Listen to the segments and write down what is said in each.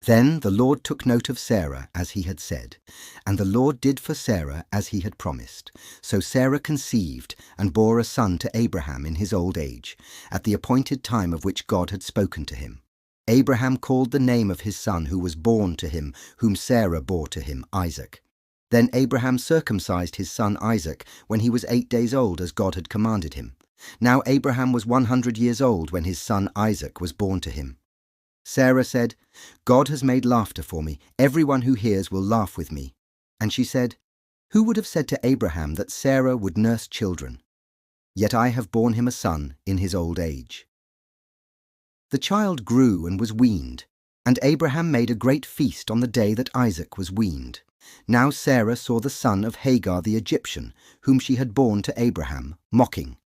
Then the Lord took note of Sarah as he had said, and the Lord did for Sarah as he had promised. So Sarah conceived and bore a son to Abraham in his old age, at the appointed time of which God had spoken to him. Abraham called the name of his son who was born to him, whom Sarah bore to him, Isaac. Then Abraham circumcised his son Isaac when he was 8 days old, as God had commanded him. Now Abraham was 100 years old when his son Isaac was born to him. Sarah said, "God has made laughter for me. Everyone who hears will laugh with me." And she said, "Who would have said to Abraham that Sarah would nurse children? Yet I have borne him a son in his old age." The child grew and was weaned, and Abraham made a great feast on the day that Isaac was weaned. Now Sarah saw the son of Hagar the Egyptian, whom she had borne to Abraham, mocking.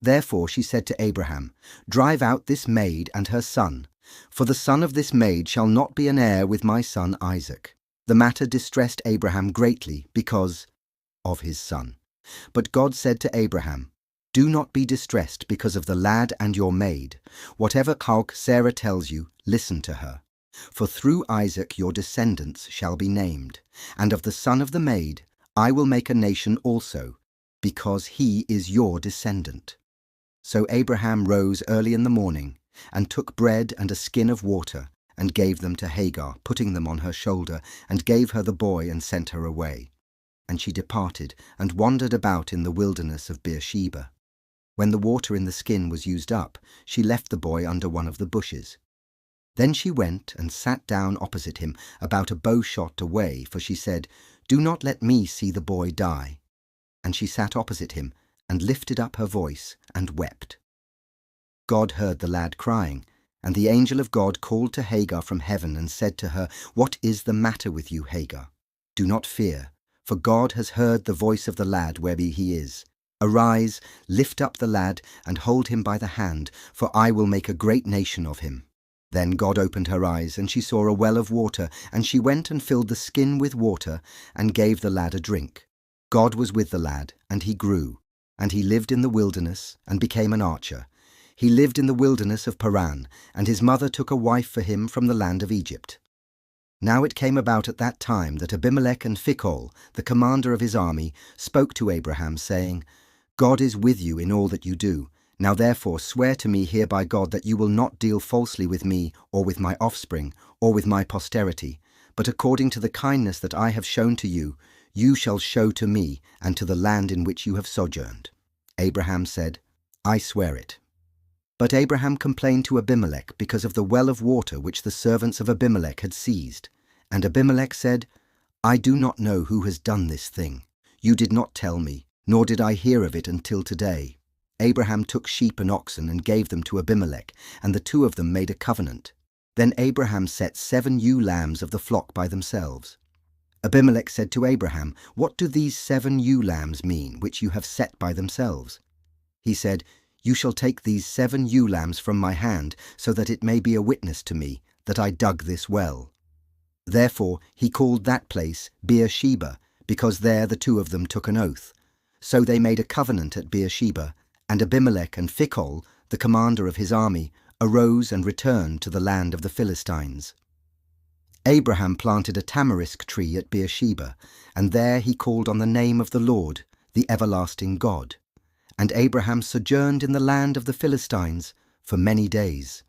Therefore she said to Abraham, "Drive out this maid and her son, for the son of this maid shall not be an heir with my son Isaac." The matter distressed Abraham greatly because of his son. But God said to Abraham, "Do not be distressed because of the lad and your maid. Whatever Sarah tells you, listen to her. For through Isaac your descendants shall be named, and of the son of the maid I will make a nation also, because he is your descendant." So Abraham rose early in the morning, and took bread and a skin of water, and gave them to Hagar, putting them on her shoulder, and gave her the boy and sent her away. And she departed, and wandered about in the wilderness of Beersheba. When the water in the skin was used up, she left the boy under one of the bushes. Then she went and sat down opposite him, about a bow-shot away, for she said, "Do not let me see the boy die." And she sat opposite him, and lifted up her voice, and wept. God heard the lad crying, and the angel of God called to Hagar from heaven and said to her, "What is the matter with you, Hagar? Do not fear, for God has heard the voice of the lad where he is. Arise, lift up the lad, and hold him by the hand, for I will make a great nation of him." Then God opened her eyes, and she saw a well of water, and she went and filled the skin with water, and gave the lad a drink. God was with the lad, and he grew, and he lived in the wilderness, and became an archer. He lived in the wilderness of Paran, and his mother took a wife for him from the land of Egypt. Now it came about at that time that Abimelech and Phicol, the commander of his army, spoke to Abraham, saying, "God is with you in all that you do. Now therefore swear to me here by God that you will not deal falsely with me, or with my offspring, or with my posterity, but according to the kindness that I have shown to you, you shall show to me and to the land in which you have sojourned." Abraham said, "I swear it." But Abraham complained to Abimelech because of the well of water which the servants of Abimelech had seized. And Abimelech said, "I do not know who has done this thing. You did not tell me, nor did I hear of it until today." Abraham took sheep and oxen and gave them to Abimelech, and the two of them made a covenant. Then Abraham set 7 ewe lambs of the flock by themselves. Abimelech said to Abraham, "What do these 7 ewe lambs mean, which you have set by themselves?" He said, "You shall take these 7 ewe lambs from my hand, so that it may be a witness to me that I dug this well." Therefore he called that place Beersheba, because there the two of them took an oath. So they made a covenant at Beersheba, and Abimelech and Phicol, the commander of his army, arose and returned to the land of the Philistines. Abraham planted a tamarisk tree at Beersheba, and there he called on the name of the Lord, the everlasting God. And Abraham sojourned in the land of the Philistines for many days.